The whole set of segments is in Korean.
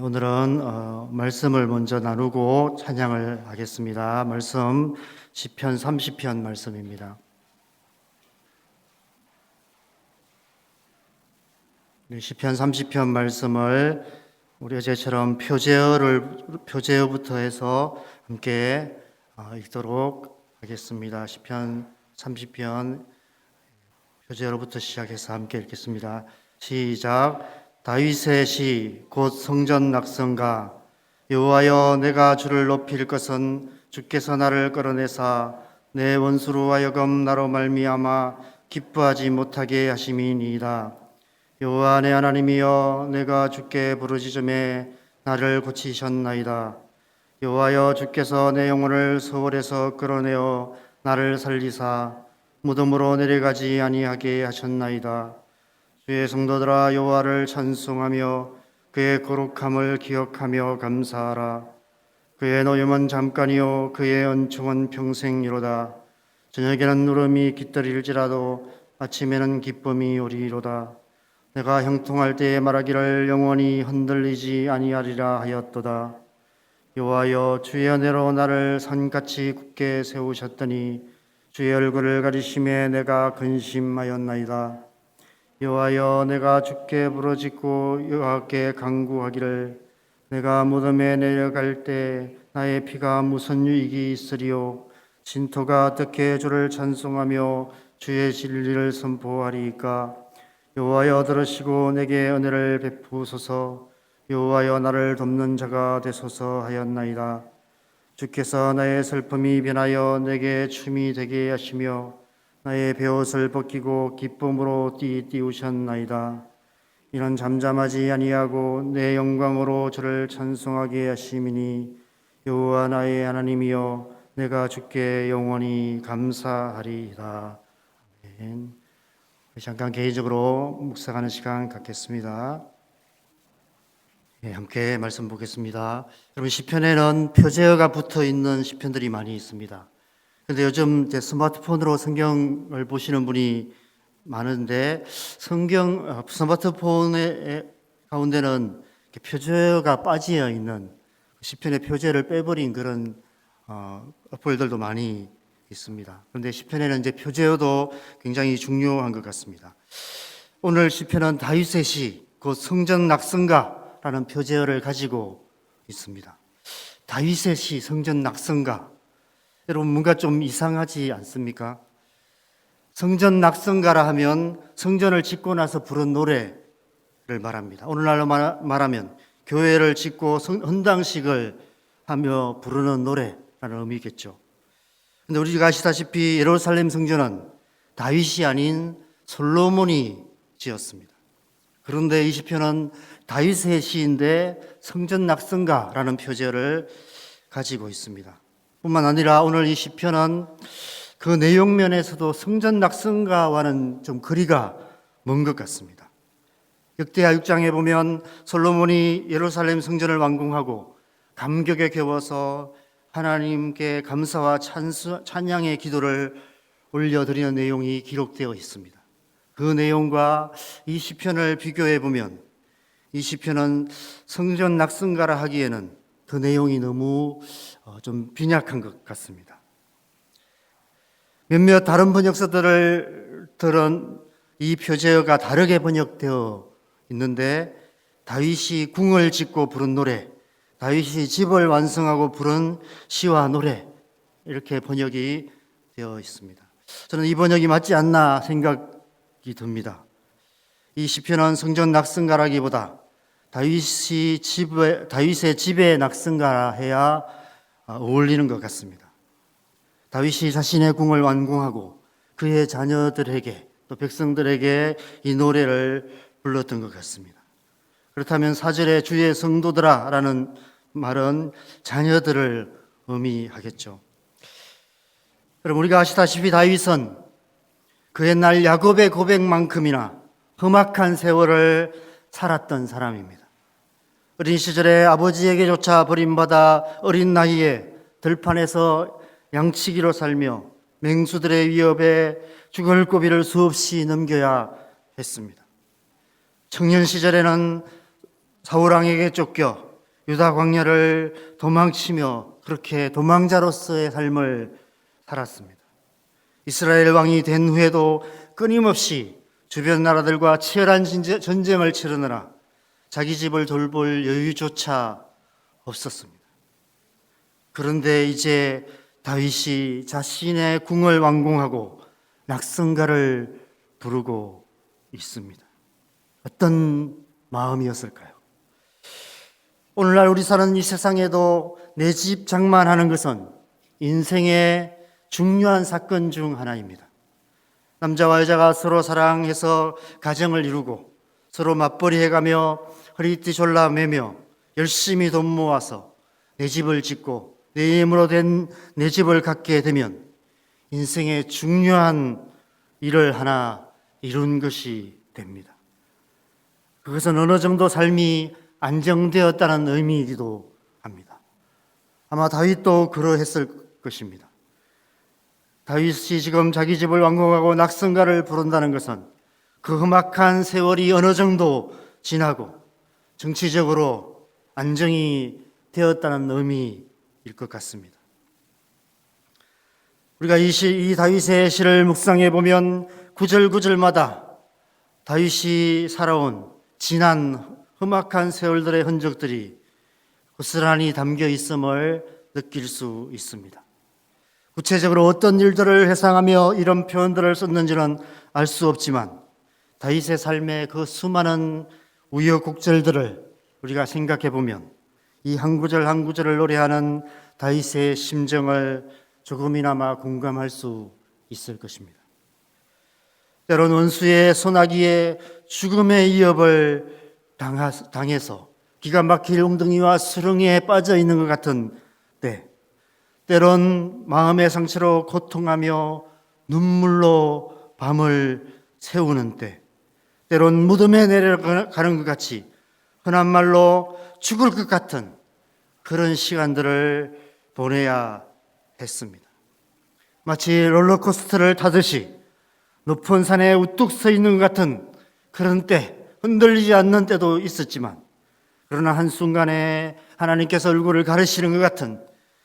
오늘은 말씀을 먼저 나누고 찬양을 하겠습니다. 말씀 시편 30편 말씀입니다. 시편 30편 말씀을 우리 어제처럼 표제어부터 해서 함께 읽도록 하겠습니다. 시편 30편 표제어로부터 시작해서 함께 읽겠습니다. 시작. 다윗의 시 곧 성전 낙성가. 여호와여, 내가 주를 높일 것은 주께서 나를 끌어내사 내 원수로 하여금 나로 말미암아 기뻐하지 못하게 하심이니이다. 여호와 내 하나님이여, 내가 주께 부르짖음에 나를 고치셨나이다. 여호와여, 주께서 내 영혼을 서울에서 끌어내어 나를 살리사 무덤으로 내려가지 아니하게 하셨나이다. 주의 성도들아, 여호와를 찬송하며 그의 거룩함을 기억하며 감사하라. 그의 노염은 잠깐이요 그의 은총은 평생이로다. 저녁에는 누름이 깃들일지라도 아침에는 기쁨이 오리로다. 내가 형통할 때에 말하기를 영원히 흔들리지 아니하리라 하였도다. 여호와여, 주의 은혜로 나를 산같이 굳게 세우셨더니 주의 얼굴을 가리심에 내가 근심하였나이다. 여호와여, 내가 주께 부르짖고 여호와께 간구하기를 내가 무덤에 내려갈 때 나의 피가 무슨 유익이 있으리요. 진토가 어떻게 주를 찬송하며 주의 진리를 선포하리이까. 여호와여, 들으시고 내게 은혜를 베푸소서. 여호와여, 나를 돕는 자가 되소서 하였나이다. 주께서 나의 슬픔이 변하여 내게 춤이 되게 하시며 나의 베옷을 벗기고 기쁨으로 띠우셨나이다. 이는 잠잠하지 아니하고 내 영광으로 주를 찬송하게 하심이니 여호와 나의 하나님이여, 내가 주께 영원히 감사하리이다. 아멘. 잠깐 개인적으로 묵상하는 시간 갖겠습니다. 함께 말씀 보겠습니다. 여러분, 시편에는 표제어가 붙어 있는 시편들이 많이 있습니다. 그런데 요즘 이제 스마트폰으로 성경을 보시는 분이 많은데 스마트폰의 가운데는 표제어가 빠져 있는 시편의 표제를 빼버린 그런 어플들도 많이 있습니다. 그런데 시편에는 이제 표제어도 굉장히 중요한 것 같습니다. 오늘 시편은 다윗의 시, 곧 성전 낙성가라는 표제어를 가지고 있습니다. 다윗의 시, 성전 낙성가. 여러분, 뭔가 좀 이상하지 않습니까? 성전 낙성가라 하면 성전을 짓고 나서 부른 노래를 말합니다. 오늘날로 말하면 교회를 짓고 헌당식을 하며 부르는 노래라는 의미겠죠. 그런데 우리가 아시다시피 예루살렘 성전은 다윗이 아닌 솔로몬이 지었습니다. 그런데 이 시편은 다윗의 시인데 성전 낙성가라는 표제를 가지고 있습니다. 뿐만 아니라 오늘 이 시편은 그 내용 면에서도 성전 낙성가와는 좀 거리가 먼 것 같습니다. 역대하 6장에 보면 솔로몬이 예루살렘 성전을 완공하고 감격에 겨워서 하나님께 감사와 찬양의 기도를 올려드리는 내용이 기록되어 있습니다. 그 내용과 이 시편을 비교해 보면 이 시편은 성전 낙성가라 하기에는 그 내용이 너무 좀 빈약한 것 같습니다. 몇몇 다른 번역서들은 이 표제어가 다르게 번역되어 있는데 다윗이 궁을 짓고 부른 노래, 다윗이 집을 완성하고 부른 시와 노래, 이렇게 번역이 되어 있습니다. 저는 이 번역이 맞지 않나 생각이 듭니다. 이 시편은 성전 낙성가라기보다 다윗의 집에 낙성가라 해야 어울리는 것 같습니다. 다윗이 자신의 궁을 완공하고 그의 자녀들에게 또 백성들에게 이 노래를 불렀던 것 같습니다. 그렇다면 4절에 주의 성도들아 라는 말은 자녀들을 의미하겠죠. 여러분, 우리가 아시다시피 다윗은 그 옛날 야곱의 고백만큼이나 험악한 세월을 살았던 사람입니다. 어린 시절에 아버지에게조차 버림받아 어린 나이에 들판에서 양치기로 살며 맹수들의 위협에 죽을 고비를 수없이 넘겨야 했습니다. 청년 시절에는 사울왕에게 쫓겨 유다 광야를 도망치며 그렇게 도망자로서의 삶을 살았습니다. 이스라엘 왕이 된 후에도 끊임없이 주변 나라들과 치열한 전쟁을 치르느라 자기 집을 돌볼 여유조차 없었습니다. 그런데 이제 다윗이 자신의 궁을 완공하고 낙성가를 부르고 있습니다. 어떤 마음이었을까요? 오늘날 우리 사는 이 세상에도 내 집 장만하는 것은 인생의 중요한 사건 중 하나입니다. 남자와 여자가 서로 사랑해서 가정을 이루고 서로 맞벌이 해가며 허리띠 졸라매며 열심히 돈 모아서 내 집을 짓고 내 힘으로 된 내 집을 갖게 되면 인생의 중요한 일을 하나 이룬 것이 됩니다. 그것은 어느 정도 삶이 안정되었다는 의미이기도 합니다. 아마 다윗도 그러했을 것입니다. 다윗이 지금 자기 집을 완공하고 낙성가를 부른다는 것은 그 험악한 세월이 어느 정도 지나고 정치적으로 안정이 되었다는 의미일 것 같습니다. 우리가 이 다윗의 시를 묵상해 보면 구절구절마다 다윗이 살아온 지난 험악한 세월들의 흔적들이 고스란히 담겨 있음을 느낄 수 있습니다. 구체적으로 어떤 일들을 회상하며 이런 표현들을 썼는지는 알 수 없지만 다윗의 삶의 그 수많은 우여곡절들을 우리가 생각해 보면 이 한 구절 한 구절을 노래하는 다윗의 심정을 조금이나마 공감할 수 있을 것입니다. 때론 원수의 소나기에 죽음의 위협을 당해서 기가 막힐 웅덩이와 수렁에 빠져 있는 것 같은 때, 때론 마음의 상처로 고통하며 눈물로 밤을 새우는 때, 때론 무덤에 내려가는 것 같이 흔한 말로 죽을 것 같은 그런 시간들을 보내야 했습니다. 마치 롤러코스터를 타듯이 높은 산에 우뚝 서 있는 것 같은 그런 때, 흔들리지 않는 때도 있었지만, 그러나 한순간에 하나님께서 얼굴을 가르시는 것 같은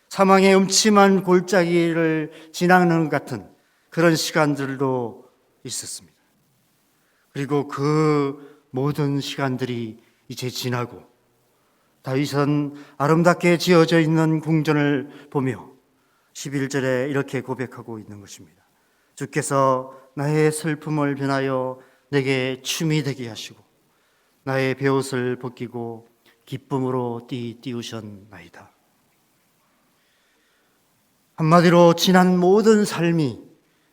사망의 음침한 골짜기를 지나는 것 같은 그런 시간들도 있었습니다. 그리고 그 모든 시간들이 이제 지나고 다윗은 아름답게 지어져 있는 궁전을 보며 11절에 이렇게 고백하고 있는 것입니다. 주께서 나의 슬픔을 변하여 내게 춤이 되게 하시고 나의 베옷을 벗기고 기쁨으로 띄우셨나이다. 한마디로 지난 모든 삶이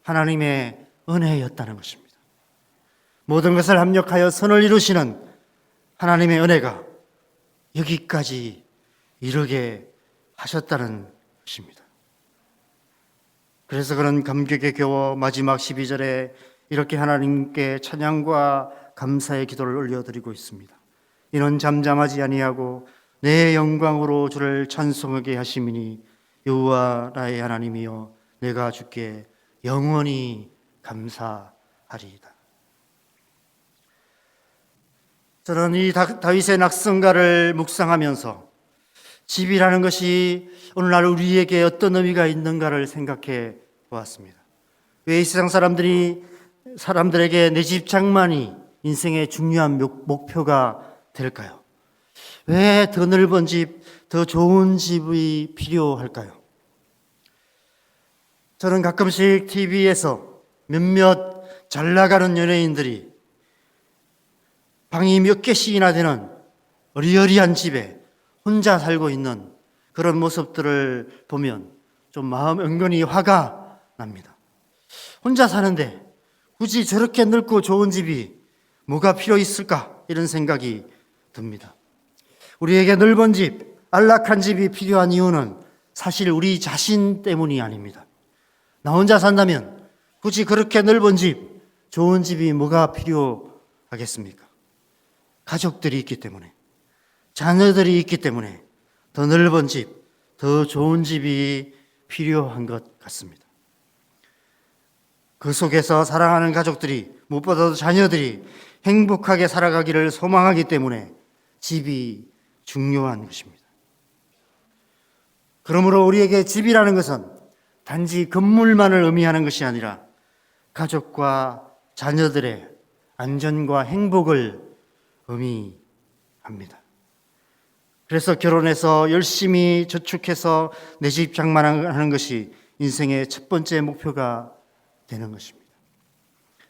하나님의 은혜였다는 것입니다. 모든 것을 합력하여 선을 이루시는 하나님의 은혜가 여기까지 이르게 하셨다는 것입니다. 그래서 그런 감격에 겨워 마지막 12절에 이렇게 하나님께 찬양과 감사의 기도를 올려드리고 있습니다. 이는 잠잠하지 아니하고 내 영광으로 주를 찬송하게 하심이니 여호와 나의 하나님이여 내가 주께 영원히 감사하리이다. 저는 이 다윗의 낙성가를 묵상하면서 집이라는 것이 오늘날 우리에게 어떤 의미가 있는가를 생각해 보았습니다. 왜 이 세상 사람들에게 내 집 장만이 인생의 중요한 목표가 될까요? 왜 더 넓은 집, 더 좋은 집이 필요할까요? 저는 가끔씩 TV에서 몇몇 잘 나가는 연예인들이 방이 몇 개씩이나 되는 어리어리한 집에 혼자 살고 있는 그런 모습들을 보면 좀 마음 은근히 화가 납니다. 혼자 사는데 굳이 저렇게 넓고 좋은 집이 뭐가 필요 있을까? 이런 생각이 듭니다. 우리에게 넓은 집, 안락한 집이 필요한 이유는 사실 우리 자신 때문이 아닙니다. 나 혼자 산다면 굳이 그렇게 넓은 집, 좋은 집이 뭐가 필요하겠습니까? 가족들이 있기 때문에, 자녀들이 있기 때문에 더 넓은 집, 더 좋은 집이 필요한 것 같습니다. 그 속에서 사랑하는 가족들이, 무엇보다도 자녀들이 행복하게 살아가기를 소망하기 때문에 집이 중요한 것입니다. 그러므로 우리에게 집이라는 것은 단지 건물만을 의미하는 것이 아니라 가족과 자녀들의 안전과 행복을 의미합니다. 그래서 결혼해서 열심히 저축해서 내 집 장만하는 것이 인생의 첫 번째 목표가 되는 것입니다.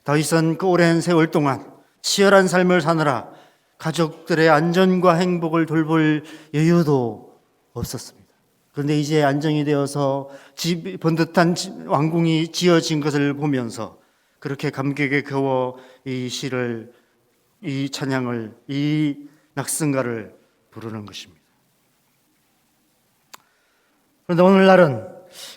다윗은 그 오랜 세월 동안 치열한 삶을 사느라 가족들의 안전과 행복을 돌볼 여유도 없었습니다. 그런데 이제 안정이 되어서 번듯한 왕궁이 지어진 것을 보면서 그렇게 감격에 겨워 이 시를, 이 찬양을, 이 낙성가를 부르는 것입니다. 그런데 오늘날은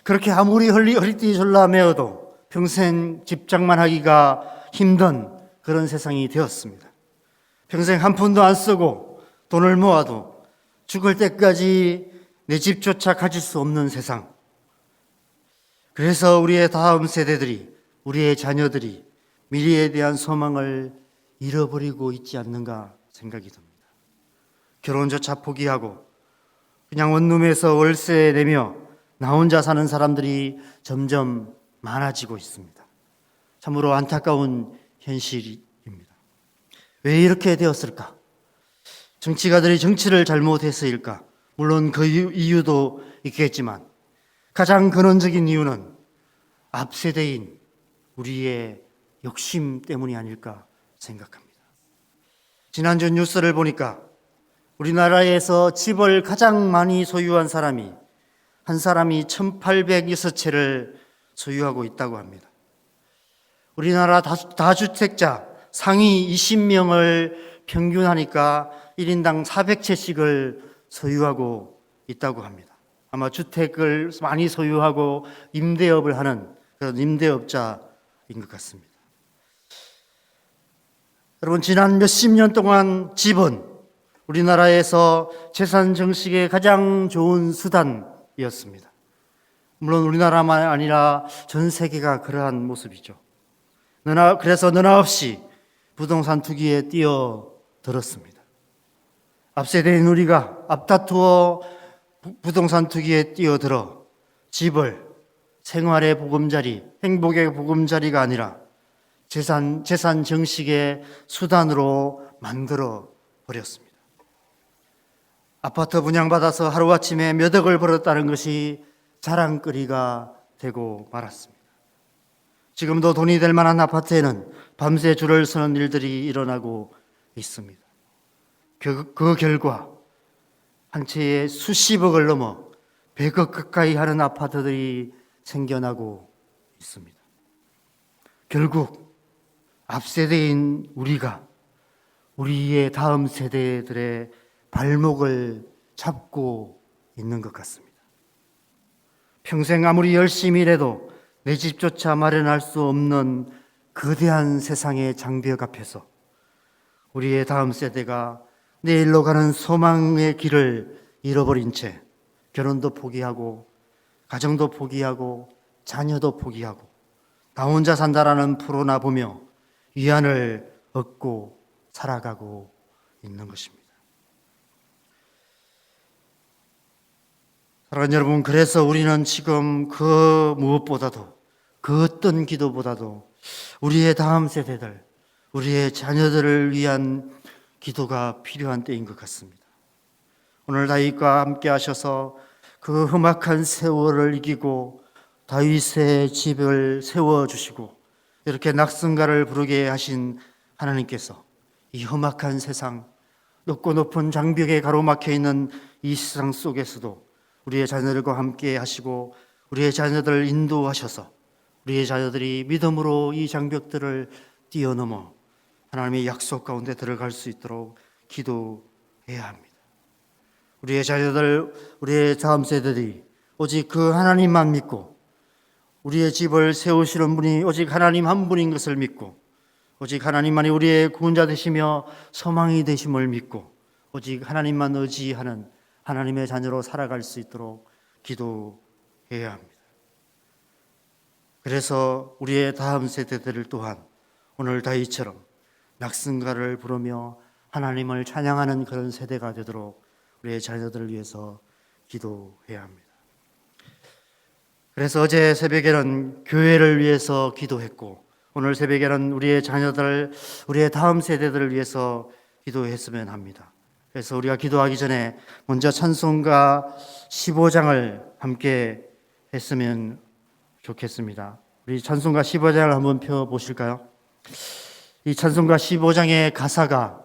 그렇게 아무리 허리띠 졸라매어도 평생 집장만 하기가 힘든 그런 세상이 되었습니다. 평생 한 푼도 안 쓰고 돈을 모아도 죽을 때까지 내 집조차 가질 수 없는 세상. 그래서 우리의 다음 세대들이, 우리의 자녀들이 미래에 대한 소망을 잃어버리고 있지 않는가 생각이 듭니다. 결혼조차 포기하고 그냥 원룸에서 월세 내며 나 혼자 사는 사람들이 점점 많아지고 있습니다. 참으로 안타까운 현실입니다. 왜 이렇게 되었을까? 정치가들이 정치를 잘못해서일까? 물론 그 이유도 있겠지만 가장 근원적인 이유는 앞세대인 우리의 욕심 때문이 아닐까 생각합니다. 지난주 뉴스를 보니까 우리나라에서 집을 가장 많이 소유한 사람이 한 사람이 1806채를 소유하고 있다고 합니다. 우리나라 다주택자 상위 20명을 평균하니까 1인당 400채씩을 소유하고 있다고 합니다. 아마 주택을 많이 소유하고 임대업을 하는 그런 임대업자인 것 같습니다. 여러분, 지난 몇십 년 동안 집은 우리나라에서 재산 정식의 가장 좋은 수단이었습니다. 물론 우리나라만 아니라 전 세계가 그러한 모습이죠. 그래서 너나없이 부동산 투기에 뛰어들었습니다. 앞세대인 우리가 앞다투어 부동산 투기에 뛰어들어 집을 생활의 보금자리, 행복의 보금자리가 아니라 재산 정식의 수단으로 만들어 버렸습니다. 아파트 분양받아서 하루아침에 몇 억을 벌었다는 것이 자랑거리가 되고 말았습니다. 지금도 돈이 될 만한 아파트에는 밤새 줄을 서는 일들이 일어나고 있습니다. 그 결과 한 채에 수십억을 넘어 100억 가까이 하는 아파트들이 생겨나고 있습니다. 결국 앞세대인 우리가 우리의 다음 세대들의 발목을 잡고 있는 것 같습니다. 평생 아무리 열심히 일해도 내 집조차 마련할 수 없는 거대한 세상의 장벽 앞에서 우리의 다음 세대가 내일로 가는 소망의 길을 잃어버린 채 결혼도 포기하고 가정도 포기하고 자녀도 포기하고 나 혼자 산다라는 프로나 보며 위안을 얻고 살아가고 있는 것입니다. 사랑하는 여러분, 그래서 우리는 지금 그 무엇보다도 그 어떤 기도보다도 우리의 다음 세대들, 우리의 자녀들을 위한 기도가 필요한 때인 것 같습니다. 오늘 다윗과 함께 하셔서 그 험악한 세월을 이기고 다윗의 집을 세워주시고 이렇게 낙성가를 부르게 하신 하나님께서 이 험악한 세상, 높고 높은 장벽에 가로막혀 있는 이 세상 속에서도 우리의 자녀들과 함께 하시고 우리의 자녀들을 인도하셔서 우리의 자녀들이 믿음으로 이 장벽들을 뛰어넘어 하나님의 약속 가운데 들어갈 수 있도록 기도해야 합니다. 우리의 자녀들, 우리의 다음 세대들이 오직 그 하나님만 믿고 우리의 집을 세우시는 분이 오직 하나님 한 분인 것을 믿고 오직 하나님만이 우리의 구원자 되시며 소망이 되심을 믿고 오직 하나님만 의지하는 하나님의 자녀로 살아갈 수 있도록 기도해야 합니다. 그래서 우리의 다음 세대들 또한 오늘 다윗처럼 낙성가를 부르며 하나님을 찬양하는 그런 세대가 되도록 우리의 자녀들을 위해서 기도해야 합니다. 그래서 어제 새벽에는 교회를 위해서 기도했고, 오늘 새벽에는 우리의 자녀들, 우리의 다음 세대들을 위해서 기도했으면 합니다. 그래서 우리가 기도하기 전에 먼저 찬송가 15장을 함께 했으면 좋겠습니다. 우리 찬송가 15장을 한번 펴 보실까요? 이 찬송가 15장의 가사가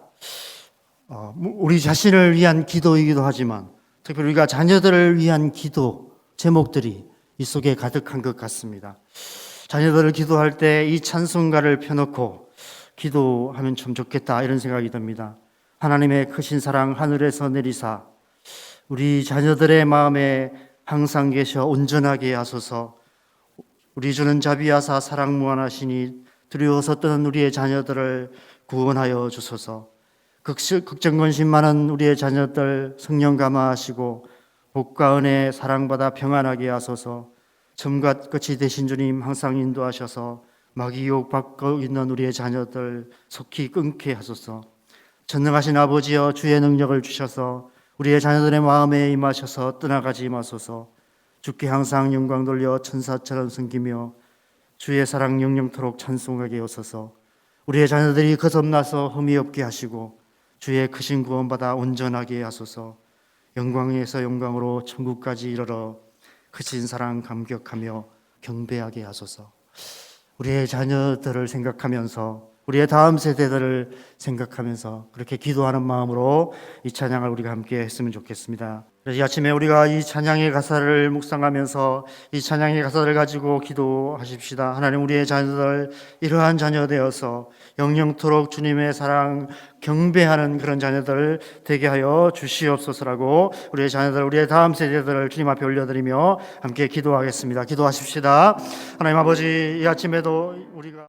우리 자신을 위한 기도이기도 하지만 특별히 우리가 자녀들을 위한 기도 제목들이 이 속에 가득한 것 같습니다. 자녀들을 기도할 때 이 찬송가를 펴놓고 기도하면 참 좋겠다 이런 생각이 듭니다. 하나님의 크신 사랑 하늘에서 내리사 우리 자녀들의 마음에 항상 계셔 온전하게 하소서. 우리 주는 자비하사 사랑 무한하시니 두려워서 떠는 우리의 자녀들을 구원하여 주소서. 극정건심 많은 우리의 자녀들 성령 감화하시고 복과 은혜 사랑받아 평안하게 하소서. 처음과 끝이 되신 주님 항상 인도하셔서 마귀 유혹 받고 있는 우리의 자녀들 속히 끊게 하소서. 전능하신 아버지여 주의 능력을 주셔서 우리의 자녀들의 마음에 임하셔서 떠나가지 마소서. 주께 항상 영광 돌려 천사처럼 섬기며 주의 사랑 영영토록 찬송하게 하소서. 우리의 자녀들이 거듭나서 흠이 없게 하시고 주의 크신 구원받아 온전하게 하소서. 영광에서 영광으로 천국까지 이르러 크신 사랑 감격하며 경배하게 하소서. 우리의 자녀들을 생각하면서 우리의 다음 세대들을 생각하면서 그렇게 기도하는 마음으로 이 찬양을 우리가 함께 했으면 좋겠습니다. 그래서 이 아침에 우리가 이 찬양의 가사를 묵상하면서 이 찬양의 가사를 가지고 기도하십시다. 하나님, 우리의 자녀들 이러한 자녀 되어서 영영토록 주님의 사랑 경배하는 그런 자녀들 되게 하여 주시옵소서라고 우리의 자녀들, 우리의 다음 세대들을 주님 앞에 올려드리며 함께 기도하겠습니다. 기도하십시다. 하나님 아버지, 이 아침에도 우리가